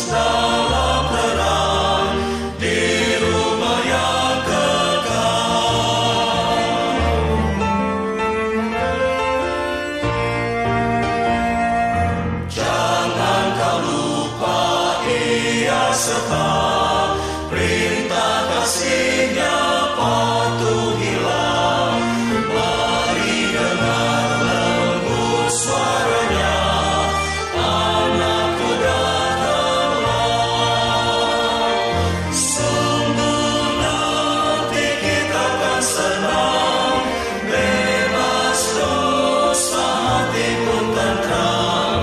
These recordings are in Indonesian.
dalam terang di rumah yang kekal. Jangan kau lupa Ia serta perintah kasih-Nya patuhilah. Mari dengar lembut suaranya, anakku datanglah. Sungguh nanti kita akan senang, bebas dosa hati pun tentram,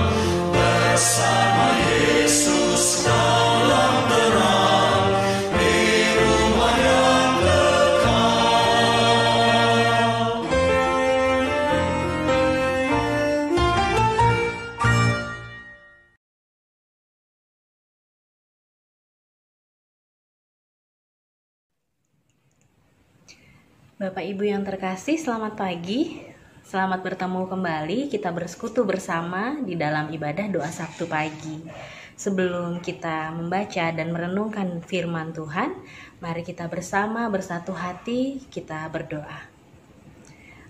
bersama Yesus dalam terang di rumah yang kekal. Bapak Ibu yang terkasih, selamat pagi. Selamat bertemu kembali, kita bersekutu bersama di dalam ibadah doa Sabtu pagi. Sebelum kita membaca dan merenungkan firman Tuhan, mari kita bersama bersatu hati kita berdoa.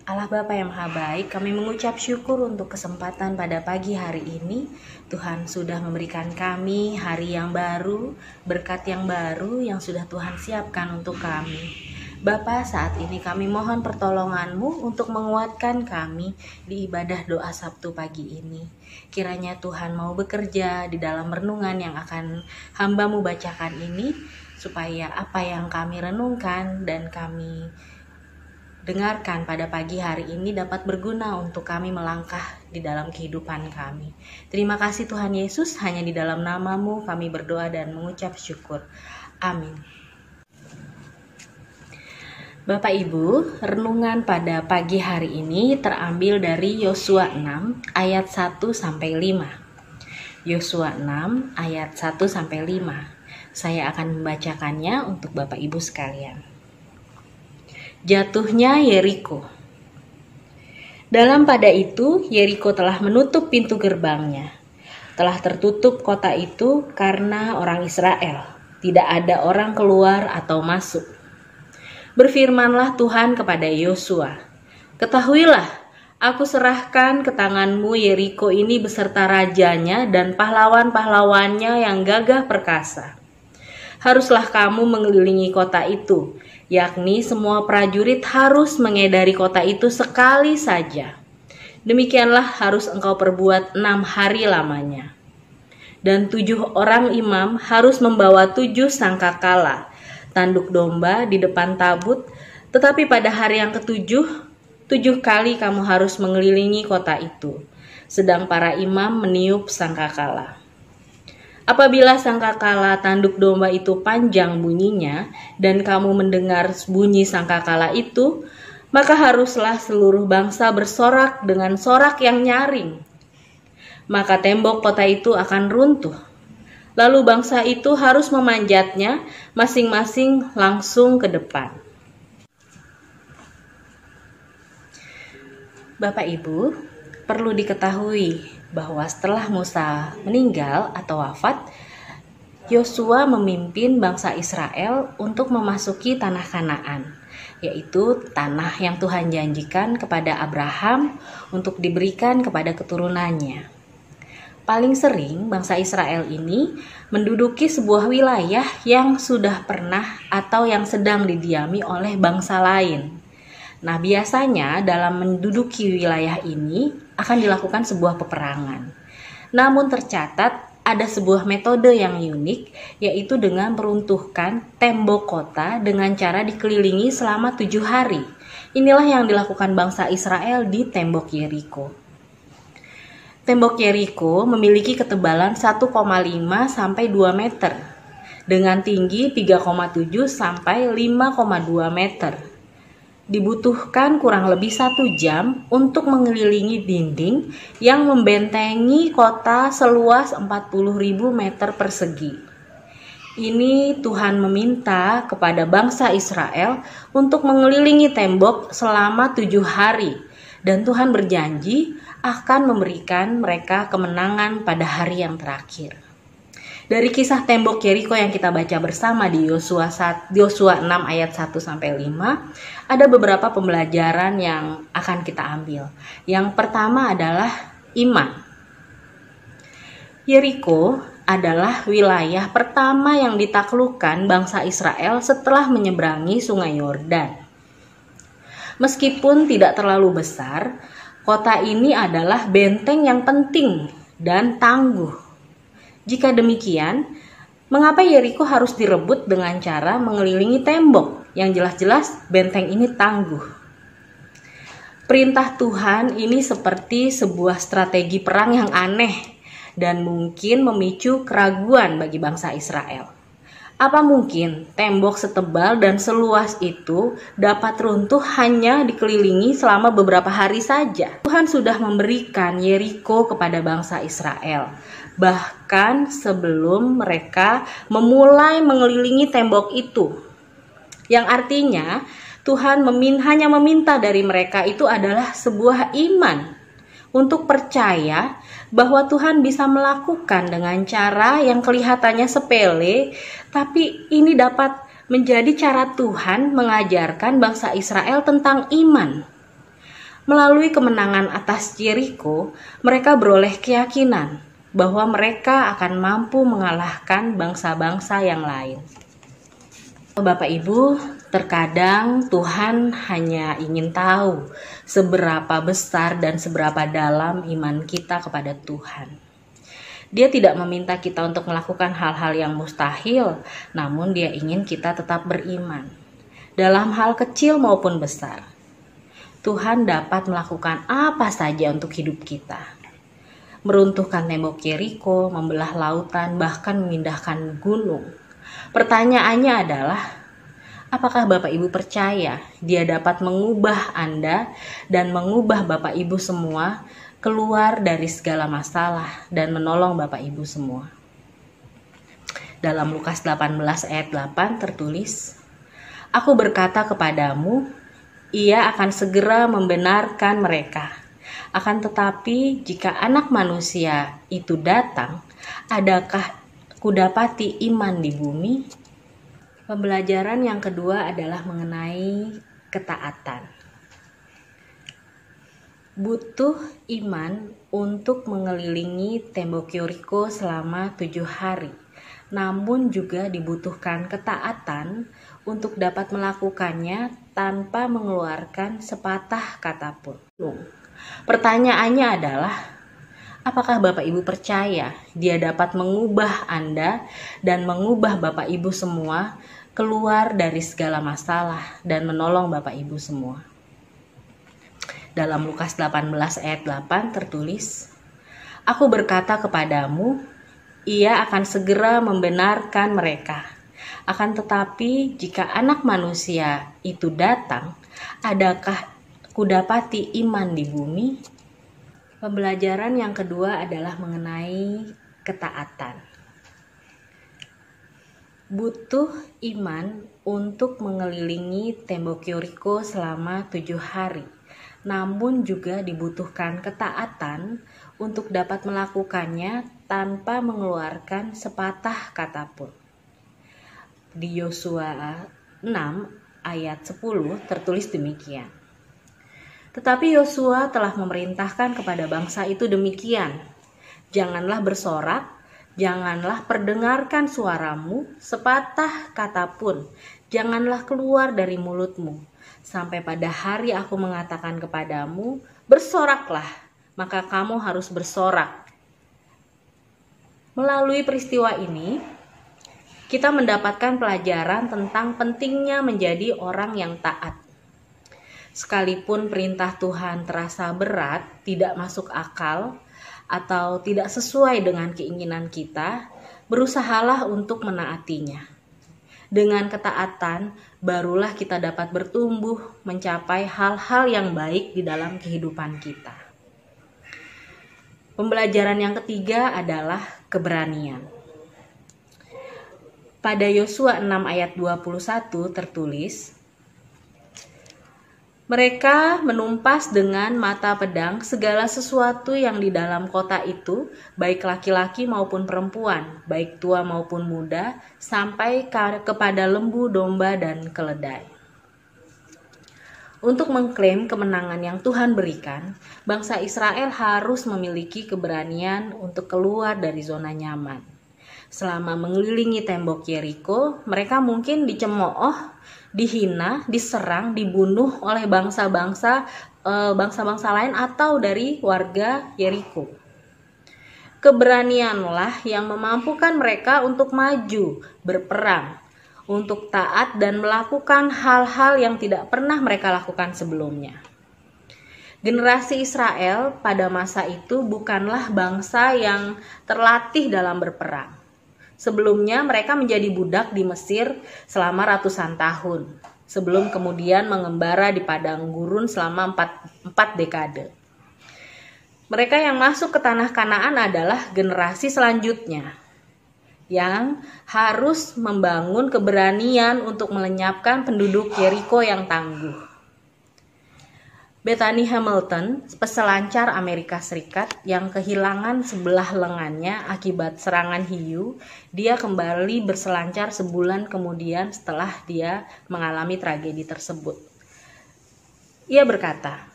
Allah Bapa yang Maha Baik, kami mengucap syukur untuk kesempatan pada pagi hari ini. Tuhan sudah memberikan kami hari yang baru, berkat yang baru yang sudah Tuhan siapkan untuk kami. Bapa, saat ini kami mohon pertolongan-Mu untuk menguatkan kami di ibadah doa Sabtu pagi ini. Kiranya Tuhan mau bekerja di dalam renungan yang akan hamba-Mu bacakan ini, supaya apa yang kami renungkan dan kami dengarkan pada pagi hari ini dapat berguna untuk kami melangkah di dalam kehidupan kami. Terima kasih Tuhan Yesus, hanya di dalam nama-Mu kami berdoa dan mengucap syukur. Amin. Bapak Ibu, renungan pada pagi hari ini terambil dari Yosua 6 ayat 1 sampai 5. Yosua 6 ayat 1 sampai 5. Saya akan membacakannya untuk Bapak Ibu sekalian. Jatuhnya Yeriko. Dalam pada itu Yeriko telah menutup pintu gerbangnya. Telah tertutup kota itu karena orang Israel. Tidak ada orang keluar atau masuk. Berfirmanlah Tuhan kepada Yosua, ketahuilah, aku serahkan ke tanganmu Yeriko ini beserta rajanya dan pahlawan-pahlawannya yang gagah perkasa. Haruslah kamu mengelilingi kota itu, yakni semua prajurit harus mengedari kota itu sekali saja. Demikianlah harus engkau perbuat 6 hari lamanya. Dan 7 orang imam harus membawa 7 sangkakala, tanduk domba di depan tabut, tetapi pada hari yang ke-7, 7 kali kamu harus mengelilingi kota itu, sedang para imam meniup sangkakala. Apabila sangkakala tanduk domba itu panjang bunyinya, dan kamu mendengar bunyi sangkakala itu, maka haruslah seluruh bangsa bersorak dengan sorak yang nyaring. Maka tembok kota itu akan runtuh. Lalu bangsa itu harus memanjatnya masing-masing langsung ke depan. Bapak Ibu, perlu diketahui bahwa setelah Musa meninggal atau wafat, Yosua memimpin bangsa Israel untuk memasuki tanah Kanaan, yaitu tanah yang Tuhan janjikan kepada Abraham untuk diberikan kepada keturunannya. Paling sering bangsa Israel ini menduduki sebuah wilayah yang sudah pernah atau yang sedang didiami oleh bangsa lain. Nah, biasanya dalam menduduki wilayah ini akan dilakukan sebuah peperangan. Namun tercatat ada sebuah metode yang unik, yaitu dengan meruntuhkan tembok kota dengan cara dikelilingi selama 7 hari. Inilah yang dilakukan bangsa Israel di tembok Yeriko. Tembok Yeriko memiliki ketebalan 1,5 sampai 2 meter dengan tinggi 3,7 sampai 5,2 meter. Dibutuhkan kurang lebih 1 jam untuk mengelilingi dinding yang membentengi kota seluas 40.000 meter persegi. Ini Tuhan meminta kepada bangsa Israel untuk mengelilingi tembok selama 7 hari. Dan Tuhan berjanji akan memberikan mereka kemenangan pada hari yang terakhir. Dari kisah tembok Yeriko yang kita baca bersama di Yosua 6 ayat 1 sampai 5, ada beberapa pembelajaran yang akan kita ambil. Yang pertama adalah iman. Yeriko adalah wilayah pertama yang ditaklukkan bangsa Israel setelah menyeberangi Sungai Yordan. Meskipun tidak terlalu besar, kota ini adalah benteng yang penting dan tangguh. Jika demikian, mengapa Yeriko harus direbut dengan cara mengelilingi tembok yang jelas-jelas benteng ini tangguh? Perintah Tuhan ini seperti sebuah strategi perang yang aneh dan mungkin memicu keraguan bagi bangsa Israel. Apa mungkin tembok setebal dan seluas itu dapat runtuh hanya dikelilingi selama beberapa hari saja? Tuhan sudah memberikan Yeriko kepada bangsa Israel, bahkan sebelum mereka memulai mengelilingi tembok itu. Yang artinya Tuhan hanya meminta dari mereka itu adalah sebuah iman untuk percaya bahwa Tuhan bisa melakukan dengan cara yang kelihatannya sepele, tapi ini dapat menjadi cara Tuhan mengajarkan bangsa Israel tentang iman. Melalui kemenangan atas Yeriko, mereka beroleh keyakinan bahwa mereka akan mampu mengalahkan bangsa-bangsa yang lain. Bapak Ibu, terkadang Tuhan hanya ingin tahu seberapa besar dan seberapa dalam iman kita kepada Tuhan. Dia tidak meminta kita untuk melakukan hal-hal yang mustahil, namun Dia ingin kita tetap beriman. Dalam hal kecil maupun besar, Tuhan dapat melakukan apa saja untuk hidup kita. Meruntuhkan tembok Yeriko, membelah lautan, bahkan memindahkan gunung. Pertanyaannya adalah, apakah Bapak Ibu percaya Dia dapat mengubah Anda dan mengubah Bapak Ibu semua keluar dari segala masalah dan menolong Bapak Ibu semua? Dalam Lukas 18 ayat 8 tertulis, "Aku berkata kepadamu, Ia akan segera membenarkan mereka. Akan tetapi jika Anak Manusia itu datang, adakah kudapati iman di bumi?" Pembelajaran yang kedua adalah mengenai ketaatan. Butuh iman untuk mengelilingi tembok Yeriko selama 7 hari. Namun juga dibutuhkan ketaatan untuk dapat melakukannya tanpa mengeluarkan sepatah kata pun. Pertanyaannya adalah, apakah Bapak Ibu percaya Dia dapat mengubah Anda dan mengubah Bapak Ibu semua keluar dari segala masalah dan menolong Bapak Ibu semua? Dalam Lukas 18 ayat 8 tertulis, "Aku berkata kepadamu, Ia akan segera membenarkan mereka. Akan tetapi jika Anak Manusia itu datang, adakah kudapati iman di bumi?" Pembelajaran yang kedua adalah mengenai ketaatan. Butuh iman untuk mengelilingi tembok Yeriko selama 7 hari. Namun juga dibutuhkan ketaatan untuk dapat melakukannya tanpa mengeluarkan sepatah kata pun. Di Yosua 6 ayat 10 tertulis demikian. Tetapi Yosua telah memerintahkan kepada bangsa itu demikian, "Janganlah bersorak, janganlah perdengarkan suaramu, sepatah kata pun, janganlah keluar dari mulutmu, sampai pada hari aku mengatakan kepadamu, bersoraklah, maka kamu harus bersorak." Melalui peristiwa ini, kita mendapatkan pelajaran tentang pentingnya menjadi orang yang taat. Sekalipun perintah Tuhan terasa berat, tidak masuk akal, atau tidak sesuai dengan keinginan kita, berusahalah untuk menaatinya. Dengan ketaatan, barulah kita dapat bertumbuh mencapai hal-hal yang baik di dalam kehidupan kita. Pembelajaran yang ketiga adalah keberanian. Pada Yosua 6 ayat 21 tertulis, Mereka menumpas dengan mata pedang segala sesuatu yang di dalam kota itu, baik laki-laki maupun perempuan, baik tua maupun muda, sampai kepada lembu, domba, dan keledai. Untuk mengklaim kemenangan yang Tuhan berikan, bangsa Israel harus memiliki keberanian untuk keluar dari zona nyaman. Selama mengelilingi tembok Yeriko, mereka mungkin dicemooh, dihina, diserang, dibunuh oleh bangsa-bangsa lain atau dari warga Yeriko. Keberanianlah yang memampukan mereka untuk maju, berperang, untuk taat dan melakukan hal-hal yang tidak pernah mereka lakukan sebelumnya. Generasi Israel pada masa itu bukanlah bangsa yang terlatih dalam berperang. Sebelumnya mereka menjadi budak di Mesir selama ratusan tahun, sebelum kemudian mengembara di padang gurun selama 4 dekade. Mereka yang masuk ke tanah Kanaan adalah generasi selanjutnya, yang harus membangun keberanian untuk melenyapkan penduduk Yeriko yang tangguh. Bethany Hamilton, peselancar Amerika Serikat yang kehilangan sebelah lengannya akibat serangan hiu, dia kembali berselancar sebulan kemudian setelah dia mengalami tragedi tersebut. Ia berkata,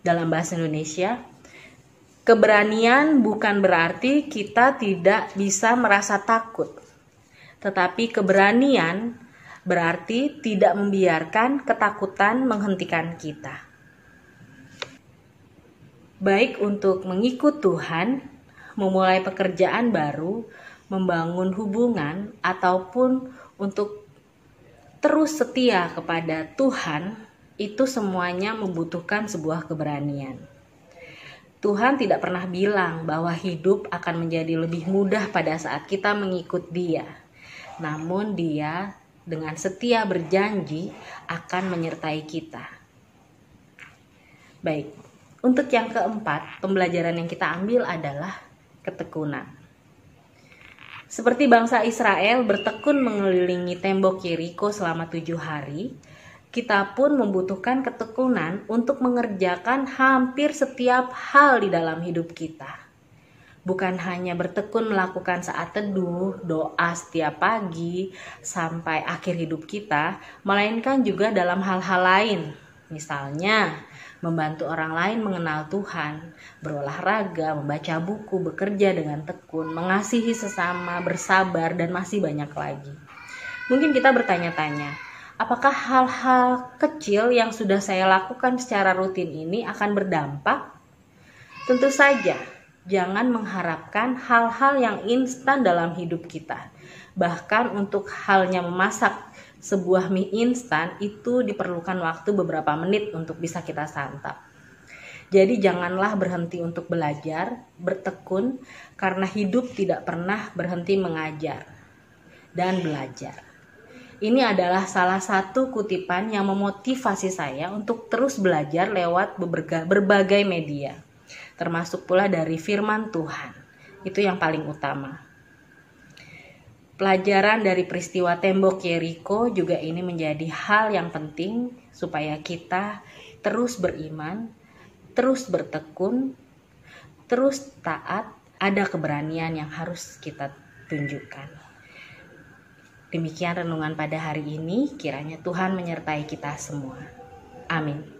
dalam bahasa Indonesia, keberanian bukan berarti kita tidak bisa merasa takut, tetapi keberanian berarti tidak membiarkan ketakutan menghentikan kita. Baik untuk mengikut Tuhan, memulai pekerjaan baru, membangun hubungan, ataupun untuk terus setia kepada Tuhan, itu semuanya membutuhkan sebuah keberanian. Tuhan tidak pernah bilang bahwa hidup akan menjadi lebih mudah pada saat kita mengikut Dia. Namun Dia dengan setia berjanji akan menyertai kita. Baik, untuk yang keempat, pembelajaran yang kita ambil adalah ketekunan. Seperti bangsa Israel bertekun mengelilingi tembok Yeriko selama 7 hari, kita pun membutuhkan ketekunan untuk mengerjakan hampir setiap hal di dalam hidup kita. Bukan hanya bertekun melakukan saat teduh, doa setiap pagi, sampai akhir hidup kita, melainkan juga dalam hal-hal lain. Misalnya, membantu orang lain mengenal Tuhan, berolahraga, membaca buku, bekerja dengan tekun, mengasihi sesama, bersabar, dan masih banyak lagi. Mungkin kita bertanya-tanya, apakah hal-hal kecil yang sudah saya lakukan secara rutin ini akan berdampak? Tentu saja. Jangan mengharapkan hal-hal yang instan dalam hidup kita. Bahkan untuk halnya memasak sebuah mie instan itu diperlukan waktu beberapa menit untuk bisa kita santap. Jadi janganlah berhenti untuk belajar, bertekun, karena hidup tidak pernah berhenti mengajar dan belajar. Ini adalah salah satu kutipan yang memotivasi saya untuk terus belajar lewat berbagai media. Termasuk pula dari firman Tuhan. Itu yang paling utama. Pelajaran dari peristiwa tembok Yeriko juga ini menjadi hal yang penting supaya kita terus beriman, terus bertekun, terus taat, ada keberanian yang harus kita tunjukkan. Demikian renungan pada hari ini, kiranya Tuhan menyertai kita semua. Amin.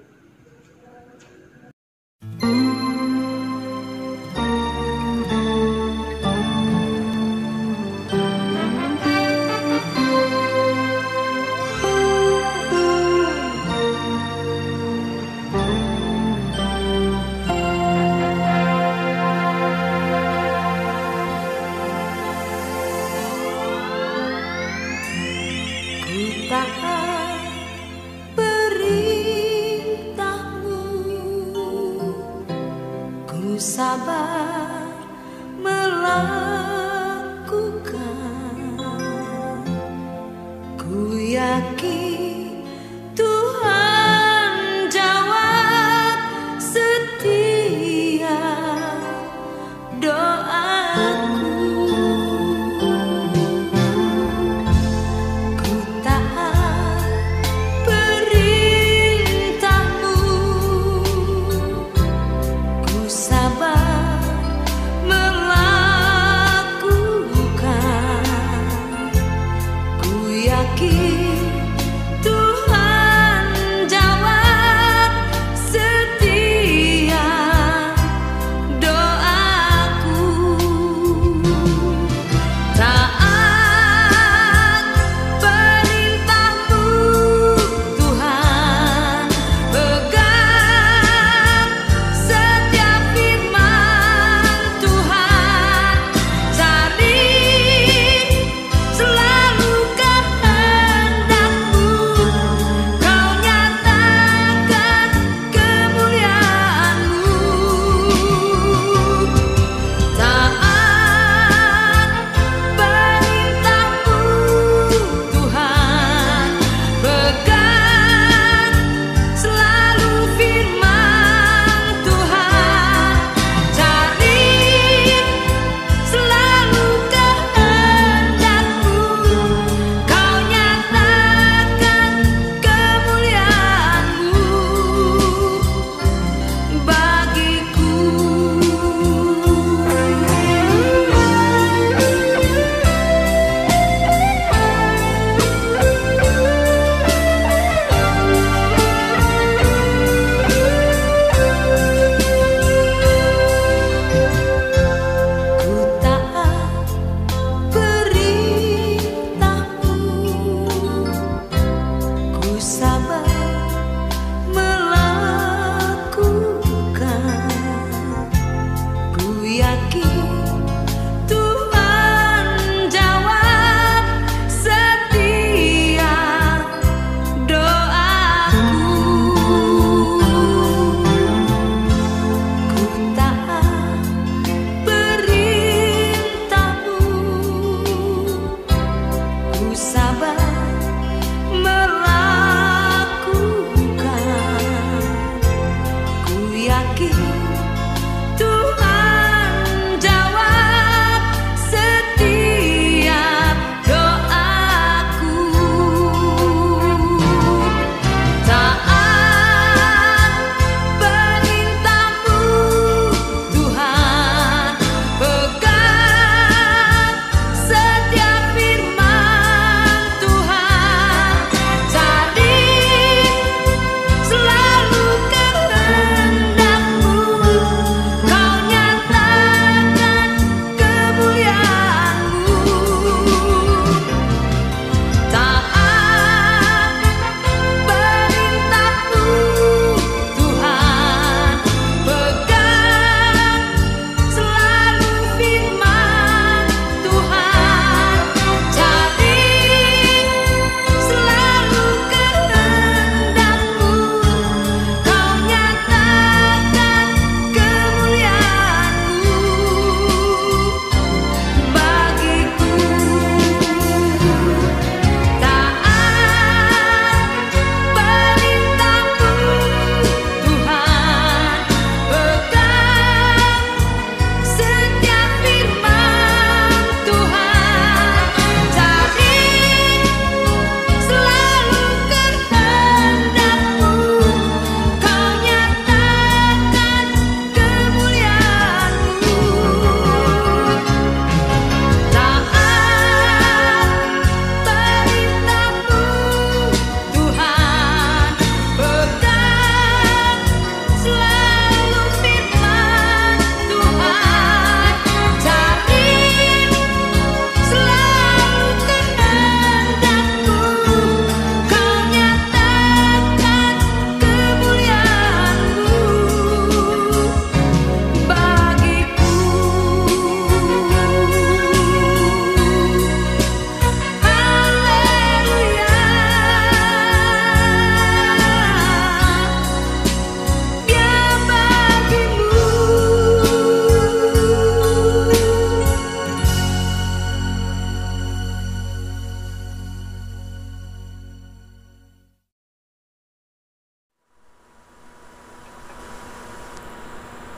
Taat perintahmu, ku sabar melakukan, ku yakin Tuhan jawab setiap doaku. Ku taat perintahmu,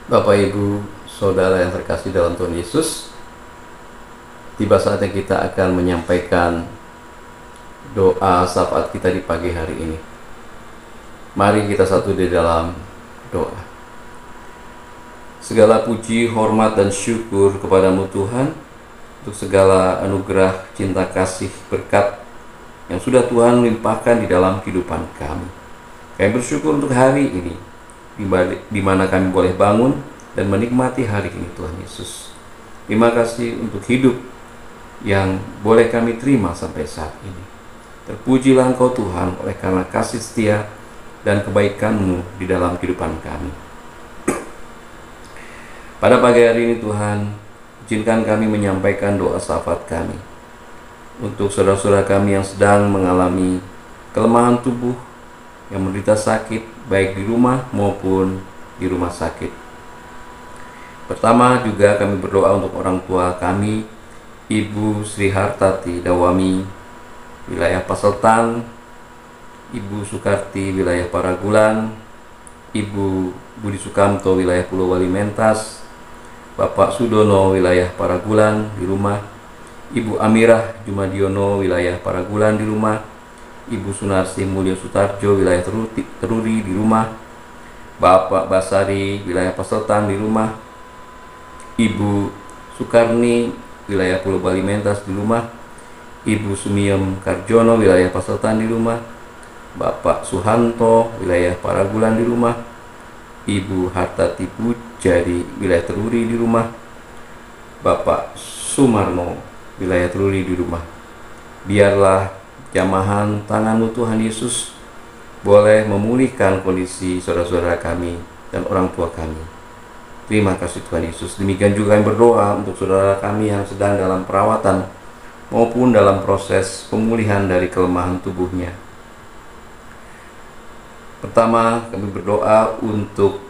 Bapak, Ibu, Saudara yang terkasih dalam Tuhan Yesus, tiba saatnya kita akan menyampaikan doa syafaat kita di pagi hari ini. Mari kita satu di dalam doa. Segala puji, hormat, dan syukur kepadamu Tuhan, untuk segala anugerah, cinta kasih, berkat yang sudah Tuhan limpahkan di dalam kehidupan kami. Kami bersyukur untuk hari ini, di mana kami boleh bangun dan menikmati hari ini Tuhan Yesus. Terima kasih untuk hidup yang boleh kami terima sampai saat ini. Terpujilah Engkau Tuhan oleh karena kasih setia dan kebaikan-Mu di dalam kehidupan kami. Pada pagi hari ini Tuhan, izinkan kami menyampaikan doa syafaat kami untuk saudara-saudara kami yang sedang mengalami kelemahan tubuh, yang menderita sakit baik di rumah maupun di rumah sakit. Pertama juga kami berdoa untuk orang tua kami, Ibu Sri Hartati Dawami, wilayah Paseltan, Ibu Sukarti, wilayah Paragulan, Ibu Budi Sukamto, wilayah Pulau Wali Mentas, Bapak Sudono, wilayah Paragulan di rumah, Ibu Amirah Jumadiono, wilayah Paragulan di rumah, Ibu Sunarsi Mulyo Sutarjo, wilayah Teruri di rumah, Bapak Basari, wilayah Paseltan di rumah, Ibu Sukarni, wilayah Pulau Bali Mentas di rumah, Ibu Sumiem Karjono, wilayah Paseltan di rumah, Bapak Suhanto, wilayah Paragulan di rumah, Ibu Hartati Pujari, wilayah Teruri di rumah, Bapak Sumarno, wilayah Teruri di rumah. Biarlah jamahan tangan-Mu Tuhan Yesus boleh memulihkan kondisi saudara-saudara kami dan orang tua kami. Terima kasih Tuhan Yesus. Demikian juga kami berdoa untuk saudara kami yang sedang dalam perawatan maupun dalam proses pemulihan dari kelemahan tubuhnya. Pertama, kami berdoa untuk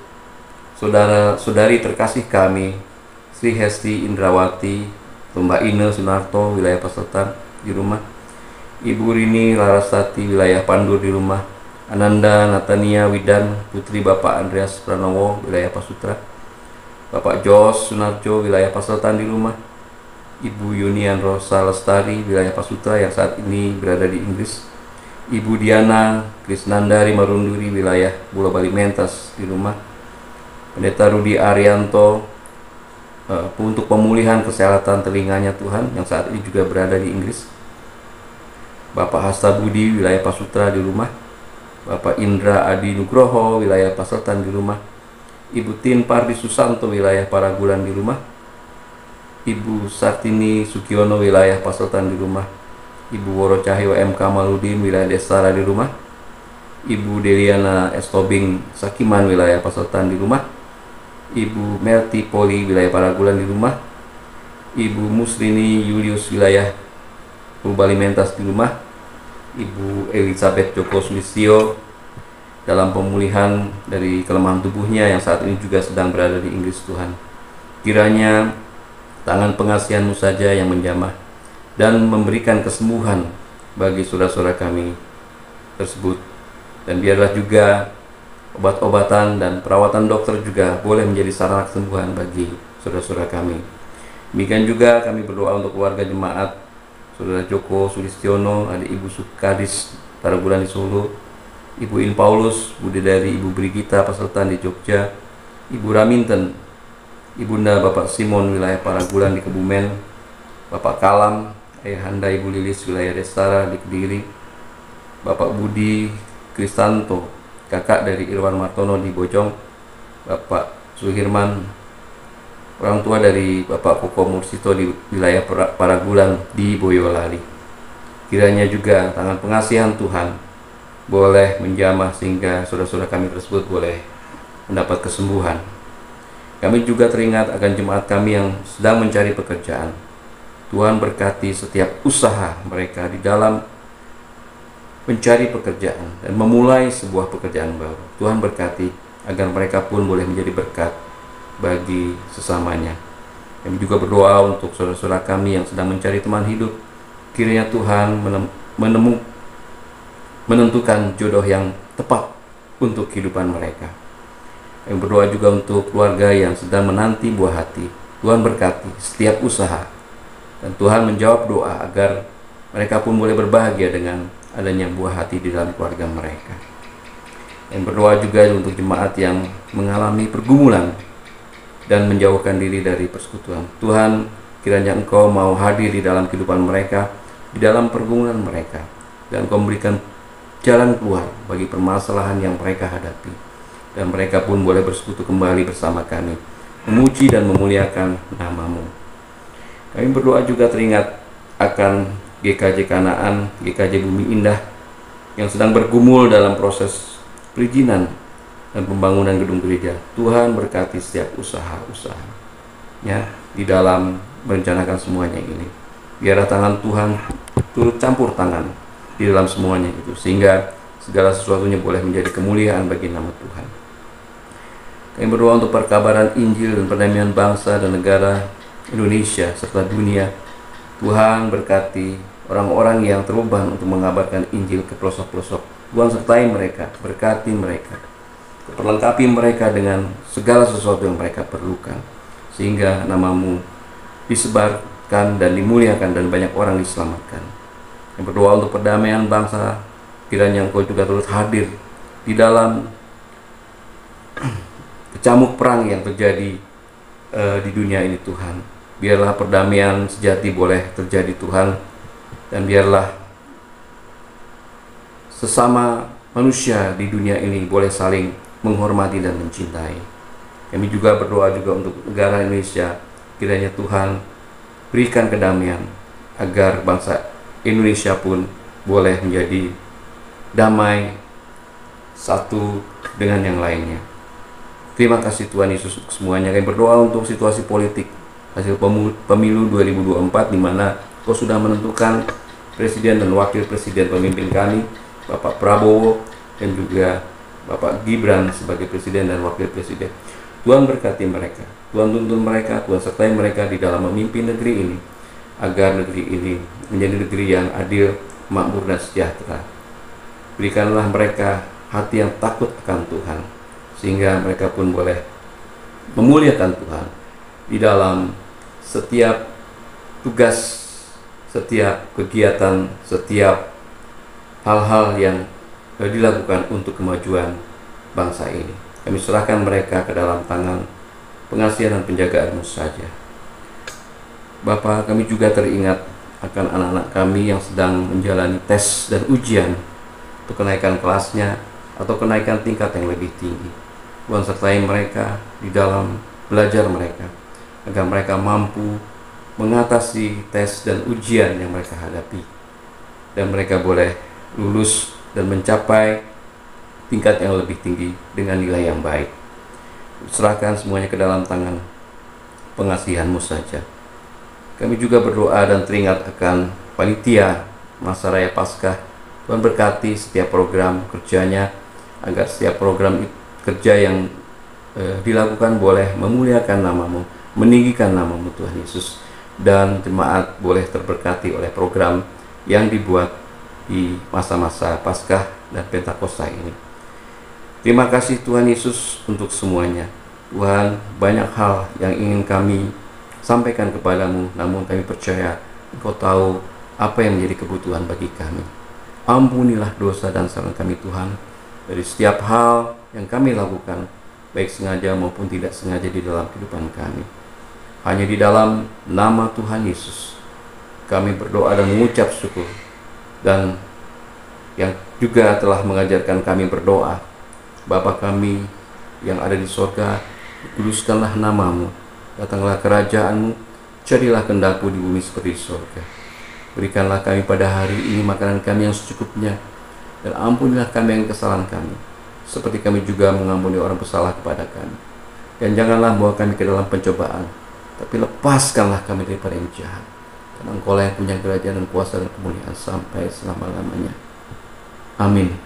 saudara-saudari terkasih kami, Sri Hesti Indrawati, Mbak Ine Sunarto, wilayah Paseltan di rumah, Ibu Rini Larasati, wilayah Pandur di rumah, Ananda Natania Widan, putri Bapak Andreas Pranowo, wilayah Pasutra, Bapak Jos Sunarjo, wilayah Paseltan di rumah, Ibu Yunian Rosa Lestari, wilayah Pasutra yang saat ini berada di Inggris, Ibu Diana Krisnandari Marunduri, wilayah Pulau Bali Mentas di rumah, Pendeta Rudi Arianto untuk pemulihan kesehatan telinganya Tuhan yang saat ini juga berada di Inggris, Bapak Hasta Budi, wilayah Pasutra di rumah, Bapak Indra Adi Nugroho, wilayah Paseltan di rumah, Ibu Tin Pardi Susanto, wilayah Paragulan di rumah, Ibu Sartini Sukiono, wilayah Paseltan di rumah, Ibu Woro Cahyo M. Kamaludin, wilayah Desara di rumah, Ibu Deliana Estobing Sakiman, wilayah Paseltan di rumah, Ibu Melti Poli, wilayah Paragulan di rumah, Ibu Musrini Julius, wilayah Bali Mentas di rumah, Ibu Elizabeth Joko Sulistyo dalam pemulihan dari kelemahan tubuhnya yang saat ini juga sedang berada di Inggris Tuhan. Kiranya tangan pengasihan-Mu saja yang menjamah dan memberikan kesembuhan bagi saudara-saudara kami tersebut, dan biarlah juga obat-obatan dan perawatan dokter juga boleh menjadi sarana kesembuhan bagi saudara-saudara kami. Demikian juga kami berdoa untuk keluarga jemaat Saudara Joko Sulistiono, ada Ibu Sukadis Paragulan di Solo, Ibu In Paulus, Budi dari Ibu Brigita Paseltan di Jogja, Ibu Raminten, Ibunda Bapak Simon, wilayah Paragulan di Kebumen, Bapak Kalam, Ayahanda Ibu Lilis, wilayah Desara di Kediri, Bapak Budi Kristanto, kakak dari Irwan Martono di Bojong, Bapak Suhirman, orang tua dari Bapak Koko Mursito di wilayah Paragulan di Boyolali. Kiranya juga tangan pengasihan Tuhan boleh menjamah sehingga saudara-saudara kami tersebut boleh mendapat kesembuhan. Kami juga teringat akan jemaat kami yang sedang mencari pekerjaan. Tuhan berkati setiap usaha mereka di dalam mencari pekerjaan dan memulai sebuah pekerjaan baru. Tuhan berkati agar mereka pun boleh menjadi berkat bagi sesamanya. Kami juga berdoa untuk saudara-saudara kami yang sedang mencari teman hidup. Kiranya Tuhan menentukan jodoh yang tepat untuk kehidupan mereka. Kami berdoa juga untuk keluarga yang sedang menanti buah hati. Tuhan berkati setiap usaha, dan Tuhan menjawab doa agar mereka pun boleh berbahagia dengan adanya buah hati di dalam keluarga mereka. Kami berdoa juga untuk jemaat yang mengalami pergumulan dan menjauhkan diri dari persekutuan. Tuhan, kiranya Engkau mau hadir di dalam kehidupan mereka, di dalam pergumulan mereka, dan Engkau memberikan jalan keluar bagi permasalahan yang mereka hadapi, dan mereka pun boleh bersekutu kembali bersama kami, memuji dan memuliakan nama-Mu. Kami berdoa juga teringat akan GKJ Kanaan, GKJ Bumi Indah yang sedang bergumul dalam proses perizinan dan pembangunan gedung gereja. Tuhan berkati setiap usaha-usahanya di dalam merencanakan semuanya ini. Biarlah tangan Tuhan turut campur tangan di dalam semuanya itu, sehingga segala sesuatunya boleh menjadi kemuliaan bagi nama Tuhan. Kami berdoa untuk perkabaran Injil dan perdamaian bangsa dan negara Indonesia serta dunia. Tuhan berkati orang-orang yang terbeban untuk mengabarkan Injil ke pelosok-pelosok. Tuhan sertai mereka, berkati mereka, perlengkapi mereka dengan segala sesuatu yang mereka perlukan, sehingga nama-Mu disebarkan dan dimuliakan dan banyak orang diselamatkan. Yang berdoa untuk perdamaian bangsa, kiranya Engkau juga turut hadir di dalam kecamuk perang yang terjadi di dunia ini Tuhan. Biarlah perdamaian sejati boleh terjadi Tuhan, dan biarlah sesama manusia di dunia ini boleh saling menghormati dan mencintai. Kami juga berdoa juga untuk negara Indonesia, kiranya Tuhan berikan kedamaian agar bangsa Indonesia pun boleh menjadi damai satu dengan yang lainnya. Terima kasih Tuhan Yesus untuk semuanya. Kami berdoa untuk situasi politik hasil pemilu 2024, di mana Kau sudah menentukan presiden dan wakil presiden pemimpin kami, Bapak Prabowo dan juga Bapak Gibran sebagai presiden dan wakil presiden. Tuhan berkati mereka, Tuhan tuntun mereka, Tuhan sertai mereka di dalam memimpin negeri ini, agar negeri ini menjadi negeri yang adil, makmur dan sejahtera. Berikanlah mereka hati yang takut akan Tuhan, sehingga mereka pun boleh memuliakan Tuhan di dalam setiap tugas, setiap kegiatan, setiap hal-hal yang dilakukan untuk kemajuan bangsa ini. Kami serahkan mereka ke dalam tangan pengasihan dan penjagaan-Mu saja. Bapa, kami juga teringat akan anak-anak kami yang sedang menjalani tes dan ujian untuk kenaikan kelasnya atau kenaikan tingkat yang lebih tinggi. Tuhan sertai mereka di dalam belajar mereka, agar mereka mampu mengatasi tes dan ujian yang mereka hadapi, dan mereka boleh lulus dan mencapai tingkat yang lebih tinggi dengan nilai yang baik. Serahkan semuanya ke dalam tangan pengasihan-Mu saja. Kami juga berdoa dan teringat akan panitia Masa Raya Paskah. Tuhan berkati setiap program kerjanya, agar setiap program kerja yang dilakukan boleh memuliakan nama-Mu, meninggikan nama-Mu Tuhan Yesus, dan jemaat boleh terberkati oleh program yang dibuat di masa-masa Paskah dan Pentakosta ini. Terima kasih Tuhan Yesus untuk semuanya. Tuhan, banyak hal yang ingin kami sampaikan kepadamu, namun kami percaya Engkau tahu apa yang menjadi kebutuhan bagi kami. Ampunilah dosa dan salah kami Tuhan, dari setiap hal yang kami lakukan, baik sengaja maupun tidak sengaja di dalam kehidupan kami. Hanya di dalam nama Tuhan Yesus kami berdoa dan mengucap syukur, dan yang juga telah mengajarkan kami berdoa. Bapa kami yang ada di sorga, kuduskanlah nama-Mu, datanglah kerajaan-Mu, jadilah kehendak-Mu di bumi seperti di sorga. Berikanlah kami pada hari ini makanan kami yang secukupnya, dan ampunilah kami yang kesalahan kami, seperti kami juga mengampuni orang bersalah kepada kami. Dan janganlah bawa kami ke dalam pencobaan, tapi lepaskanlah kami daripada yang jahat. Karena Engkau-lah yang punya kerajaan dan kuasa dan kemuliaan sampai selama-lamanya. Amin.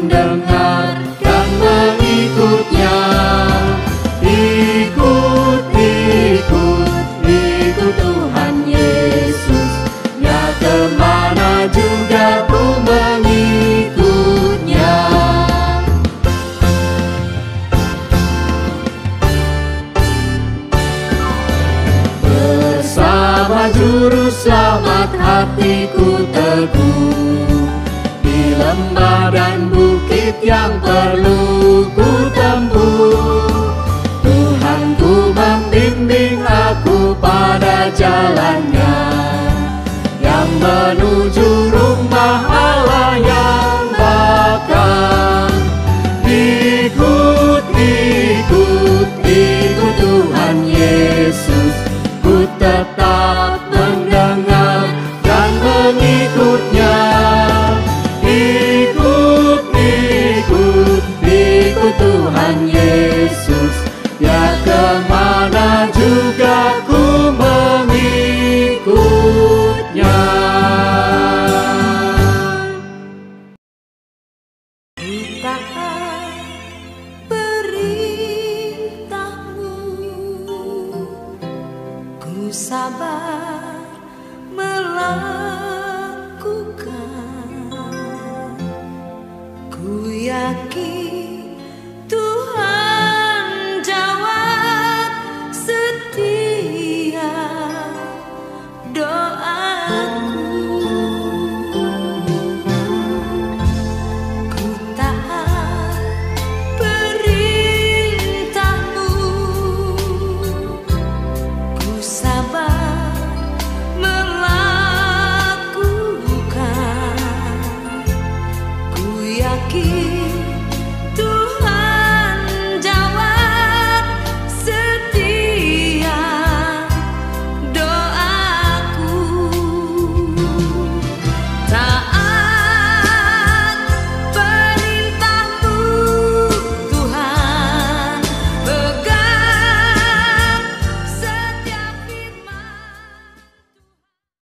mendengar dan mengikutnya. Ikut, ikut, ikut Tuhan Yesus, ya kemana juga ku mengikutnya. Bersama Juru Selamat hatiku teguh, di lembah dan bukit yang perlu ku tempuh. Tuhanku membimbing aku pada jalannya, yang menuju rumah Allah yang bakal. Ikut, ikut, ikut Tuhan Yesus, ku tetap mendengar dan mengikutnya. Ikut, ikut, ikut Tuhan Yesus, ya kemana juga ku mengikutnya. Ku taat perintahmu, ku sabar melakukan, ku yakin